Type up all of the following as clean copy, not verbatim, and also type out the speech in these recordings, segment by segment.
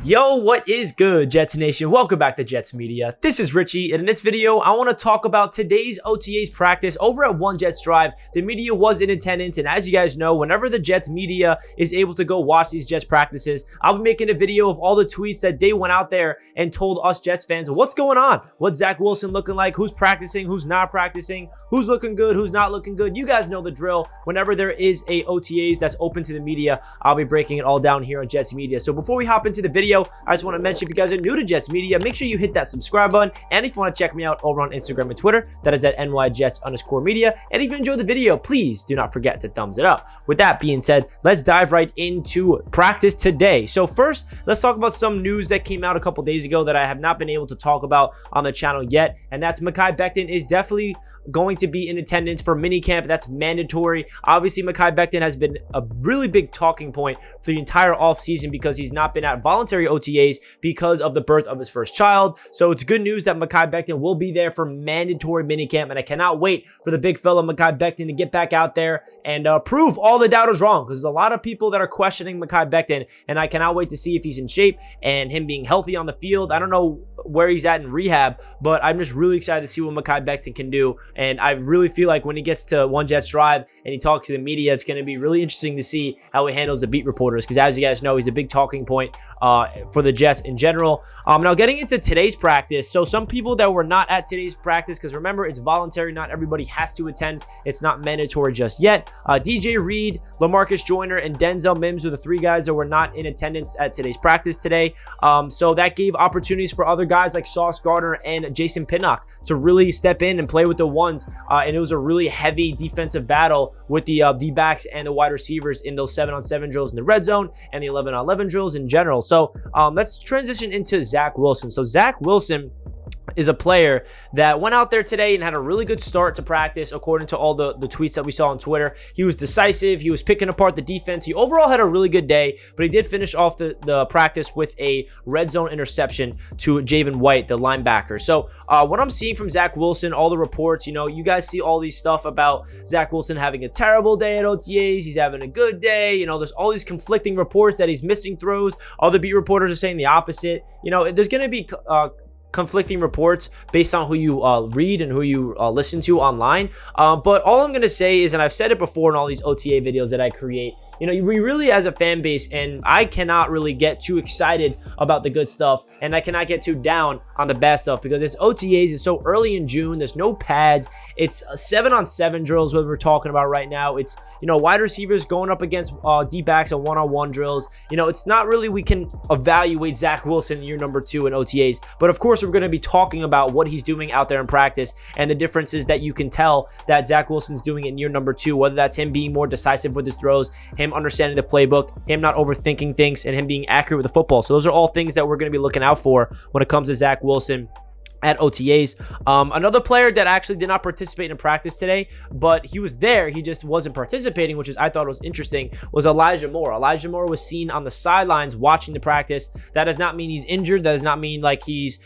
Yo, what is good, Jets Nation? Welcome back to Jets Media. This is Richie, and in this video, I want to talk about today's OTAs practice over at One Jets Drive. The media was in attendance, and as you guys know, whenever the Jets media is able to go watch these Jets practices, I'll be making a video of all the tweets that they went out there and told us Jets fans what's going on, what's Zach Wilson looking like, who's practicing, who's not practicing, who's looking good, who's not looking good. You guys know the drill. Whenever there is a OTAs that's open to the media, I'll be breaking it all down here on Jets Media. So before we hop into the video, I just want to mention, if you guys are new to Jets Media, make sure you hit that subscribe button. And if you want to check me out over on Instagram and Twitter, that is at NYJets_media. And if you enjoyed the video, please do not forget to thumbs it up. With that being said, let's dive right into practice today. So first, let's talk about some news that came out a couple days ago that I have not been able to talk about on the channel yet. And that's Mekhi Becton is definitely going to be in attendance for minicamp. That's mandatory. Obviously, Mekhi Becton has been a really big talking point for the entire offseason because he's not been at voluntary OTAs because of the birth of his first child. So it's good news that Mekhi Becton will be there for mandatory minicamp, and I cannot wait for the big fella Mekhi Becton to get back out there and prove all the doubters wrong, because there's a lot of people that are questioning Mekhi Becton, and I cannot wait to see if he's in shape and him being healthy on the field. I don't know where he's at in rehab, but I'm just really excited to see what Mekhi Becton can do. And I really feel like when he gets to One Jets Drive and he talks to the media, it's going to be really interesting to see how he handles the beat reporters, because as you guys know, he's a big talking point for the Jets in general. Now getting into today's practice, so some people that were not at today's practice, because remember, it's voluntary, not everybody has to attend, it's not mandatory just yet. DJ Reed, LaMarcus Joyner, and Denzel Mims were the three guys that were not in attendance at today's practice today. So that gave opportunities for other guys like Sauce Gardner and Jason Pinnock to really step in and play with the ones, and it was a really heavy defensive battle with the D-backs and the wide receivers in those 7-on-7 drills in the red zone and the 11-on-11 drills in general. So let's transition into Zach Wilson. So Zach Wilson is a player that went out there today and had a really good start to practice, according to all the tweets that we saw on Twitter. He was decisive. He was picking apart the defense. He overall had a really good day, but he did finish off the practice with a red zone interception to Javen White, the linebacker. So what I'm seeing from Zach Wilson, all the reports, you guys see all these stuff about Zach Wilson having a terrible day at OTAs. He's having a good day. There's all these conflicting reports that he's missing throws. Other beat reporters are saying the opposite. There's going to be conflicting reports based on who you read and who you listen to online. But all I'm going to say is, and I've said it before in all these OTA videos that I create, we really, as a fan base, and I cannot really get too excited about the good stuff, and I cannot get too down on the bad stuff, because it's OTAs. It's so early in June. There's no pads. It's 7-on-7 drills, what we're talking about right now. It's, wide receivers going up against D-backs and one-on-one drills. It's not really, we can evaluate Zach Wilson year number 2 in OTAs, but of course we're going to be talking about what he's doing out there in practice and the differences that you can tell that Zach Wilson's doing in year number 2, whether that's him being more decisive with his throws, him understanding the playbook, him not overthinking things, and him being accurate with the football. So those are all things that we're going to be looking out for when it comes to Zach Wilson at OTAs. Another player that actually did not participate in practice today, but he was there, he just wasn't participating, which is, I thought was interesting, was Elijah Moore. Elijah Moore was seen on the sidelines watching the practice. That does not mean he's injured. That does not mean like he's,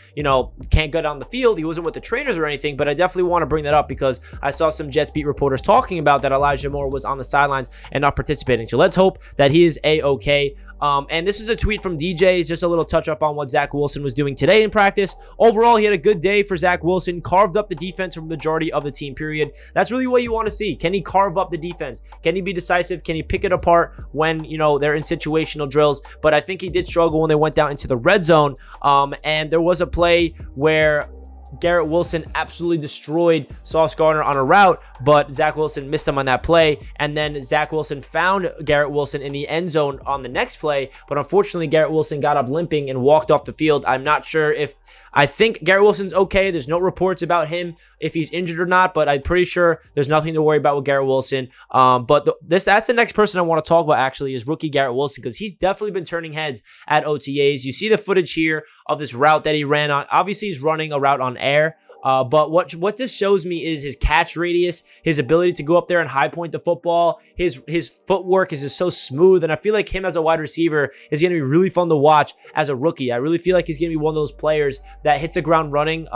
can't get on the field. He wasn't with the trainers or anything, but I definitely want to bring that up because I saw some Jets beat reporters talking about that Elijah Moore was on the sidelines and not participating. So let's hope that he is A-okay. And this is a tweet from DJ. It's just a little touch up on what Zach Wilson was doing today in practice. Overall, he had a good day for Zach Wilson. Carved up the defense from the majority of the team, period. That's really what you want to see. Can he carve up the defense? Can he be decisive? Can he pick it apart when, they're in situational drills? But I think he did struggle when they went down into the red zone. And there was a play where Garrett Wilson absolutely destroyed Sauce Gardner on a route, but Zach Wilson missed him on that play, and then Zach Wilson found Garrett Wilson in the end zone on the next play, but unfortunately Garrett Wilson got up limping and walked off the field. I'm not sure if, I think Garrett Wilson's okay. There's no reports about him if he's injured or not, but I'm pretty sure there's nothing to worry about with Garrett Wilson. But that's the next person I want to talk about, actually, is rookie Garrett Wilson, because he's definitely been turning heads at OTAs. You see the footage here of this route that he ran on. Obviously, he's running a route on air. But what this shows me is his catch radius, his ability to go up there and high point the football. His footwork is just so smooth, and I feel like him as a wide receiver is going to be really fun to watch as a rookie. I really feel like he's going to be one of those players that hits the ground running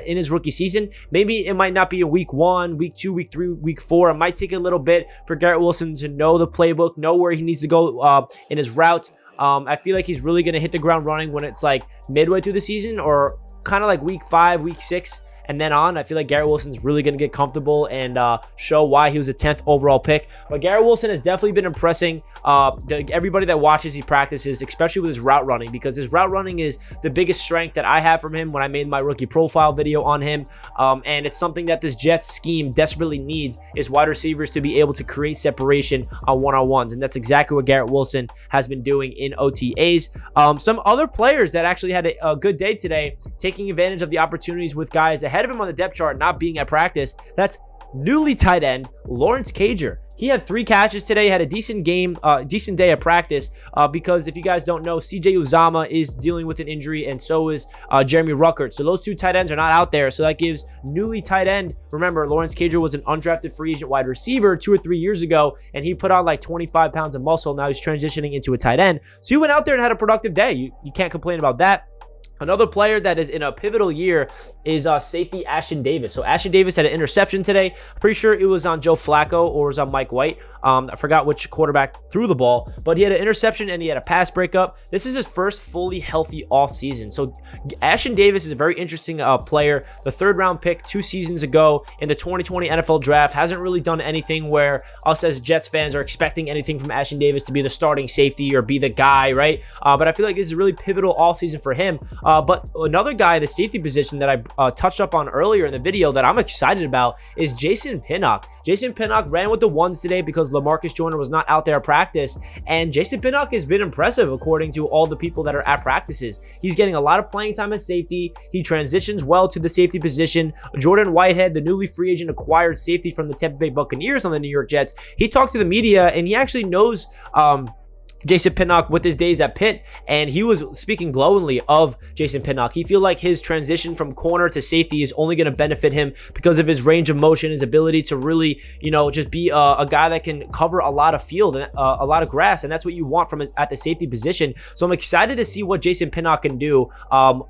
in his rookie season. Maybe it might not be in week 1, week 2, week 3, week 4. It might take a little bit for Garrett Wilson to know the playbook, know where he needs to go in his routes. I feel like he's really going to hit the ground running when it's like midway through the season or kind of like week 5, week 6. And then on, I feel like Garrett Wilson's really going to get comfortable and show why he was a 10th overall pick. But Garrett Wilson has definitely been impressing everybody that watches these practices, especially with his route running, because his route running is the biggest strength that I have from him when I made my rookie profile video on him. And it's something that this Jets scheme desperately needs, is wide receivers to be able to create separation on one-on-ones. And that's exactly what Garrett Wilson has been doing in OTAs. Some other players that actually had a good day today, taking advantage of the opportunities with guys ahead of him on the depth chart not being at practice. That's newly tight end Lawrence Cager. He had 3 catches today, had a decent day at practice because if you guys don't know, CJ Uzomah is dealing with an injury and so is Jeremy Ruckert. So those 2 tight ends are not out there. So that gives newly tight end. Remember, Lawrence Cager was an undrafted free agent wide receiver 2 or 3 years ago, and he put on like 25 pounds of muscle. Now he's transitioning into a tight end. So he went out there and had a productive day. You can't complain about that. Another player that is in a pivotal year is safety Ashton Davis. So Ashton Davis had an interception today. Pretty sure it was on Joe Flacco or it was on Mike White. I forgot which quarterback threw the ball, but he had an interception and he had a pass breakup. This is his first fully healthy offseason. So Ashton Davis is a very interesting player. The 3rd round pick 2 seasons ago in the 2020 NFL draft. Hasn't really done anything where us as Jets fans are expecting anything from Ashton Davis to be the starting safety or be the guy, right? But I feel like this is a really pivotal offseason for him. But another guy, the safety position that I touched up on earlier in the video that I'm excited about is Jason Pinnock. Jason Pinnock ran with the ones today because LaMarcus Joyner was not out there at practice. And Jason Pinnock has been impressive according to all the people that are at practices. He's getting a lot of playing time at safety. He transitions well to the safety position. Jordan Whitehead, the newly free agent acquired safety from the Tampa Bay Buccaneers on the New York Jets, he talked to the media and he actually knows Jason Pinnock with his days at Pitt, and he was speaking glowingly of Jason Pinnock. He feel like his transition from corner to safety is only going to benefit him because of his range of motion, his ability to really, just be a guy that can cover a lot of field and a lot of grass, and that's what you want from at the safety position. So I'm excited to see what Jason Pinnock can do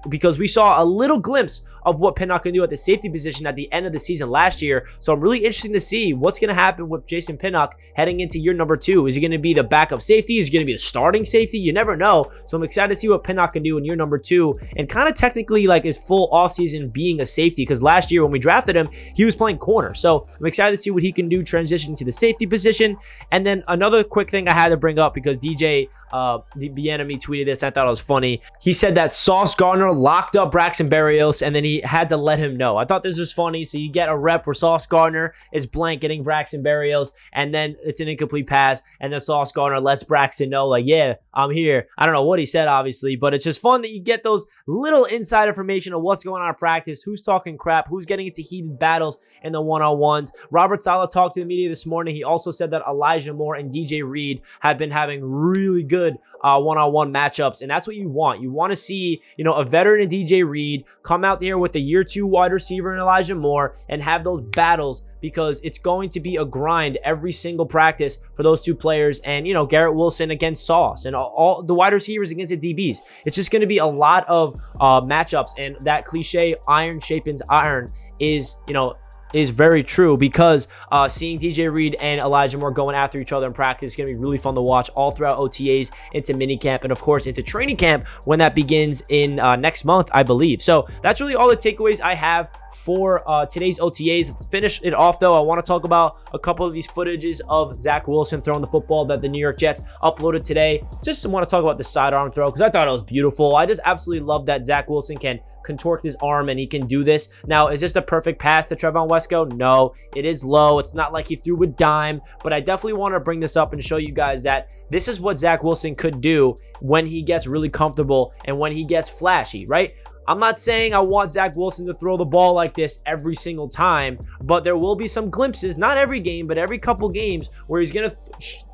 because we saw a little glimpse of what Pinnock can do at the safety position at the end of the season last year. So I'm really interested to see what's going to happen with Jason Pinnock heading into year number 2. Is he going to be the backup safety? Is he going to be the starting safety? You never know. So I'm excited to see what Pinnock can do in year number 2 and kind of technically like his full offseason being a safety, because last year when we drafted him, he was playing corner. So I'm excited to see what he can do transitioning to the safety position. And then another quick thing I had to bring up because DJ the Bienemy tweeted this. I thought it was funny. He said that Sauce Gardner locked up Braxton Berrios and then he had to let him know. I thought this was funny. So you get a rep where Sauce Gardner is blanketing Braxton Berrios and then it's an incomplete pass and then Sauce Gardner lets Braxton know like, yeah, I'm here. I don't know what he said obviously, but it's just fun that you get those little inside information of what's going on in practice, who's talking crap, who's getting into heated battles in the one-on-ones. Robert Saleh talked to the media this morning. He also said that Elijah Moore and DJ Reed have been having really good one-on-one matchups, and that's what you want. You want to see, a veteran in DJ Reed come out there with a year 2 wide receiver in Elijah Moore and have those battles, because it's going to be a grind every single practice for those 2 players. And, Garrett Wilson against Sauce and all the wide receivers against the DBs. It's just going to be a lot of matchups, and that cliche iron sharpens iron is very true, because seeing DJ Reed and Elijah Moore going after each other in practice is going to be really fun to watch all throughout OTAs, into minicamp, and of course into training camp when that begins in next month, I believe. So that's really all the takeaways I have for today's OTAs. To finish it off though, I want to talk about a couple of these footages of Zach Wilson throwing the football that the New York Jets uploaded today. Just want to talk about the sidearm throw because I thought it was beautiful. I just absolutely love that Zach Wilson can contort his arm and he can do this. Now, is this the perfect pass to Trevon Wesco? No, it is low. It's not like he threw a dime, but I definitely want to bring this up and show you guys that this is what Zach Wilson could do when he gets really comfortable and when he gets flashy, right? I'm not saying I want Zach Wilson to throw the ball like this every single time, but there will be some glimpses, not every game, but every couple games where he's going to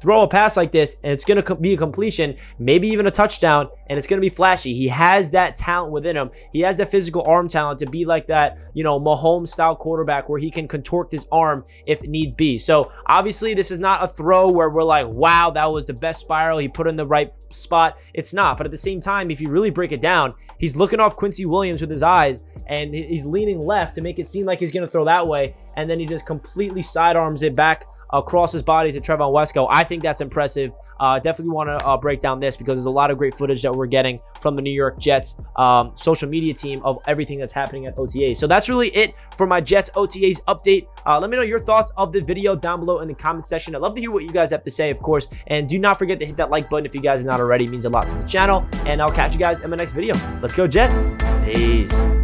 throw a pass like this and it's going to be a completion, maybe even a touchdown, and it's going to be flashy. He has that talent within him. He has that physical arm talent to be like that, Mahomes-style quarterback where he can contort his arm if need be. So obviously this is not a throw where we're like, wow, that was the best spiral. He put in the right spot. It's not. But at the same time, if you really break it down, he's looking off Quincy Williams with his eyes and he's leaning left to make it seem like he's going to throw that way, and then he just completely sidearms it back across his body to Trevon Wesco. I think that's impressive. Definitely want to break down this because there's a lot of great footage that we're getting from the New York Jets social media team of everything that's happening at OTAs. So that's really it for my Jets OTAs update. Let me know your thoughts of the video down below in the comment section. I'd love to hear what you guys have to say, of course. And do not forget to hit that like button if you guys are not already. It means a lot to the channel. And I'll catch you guys in my next video. Let's go, Jets. Peace.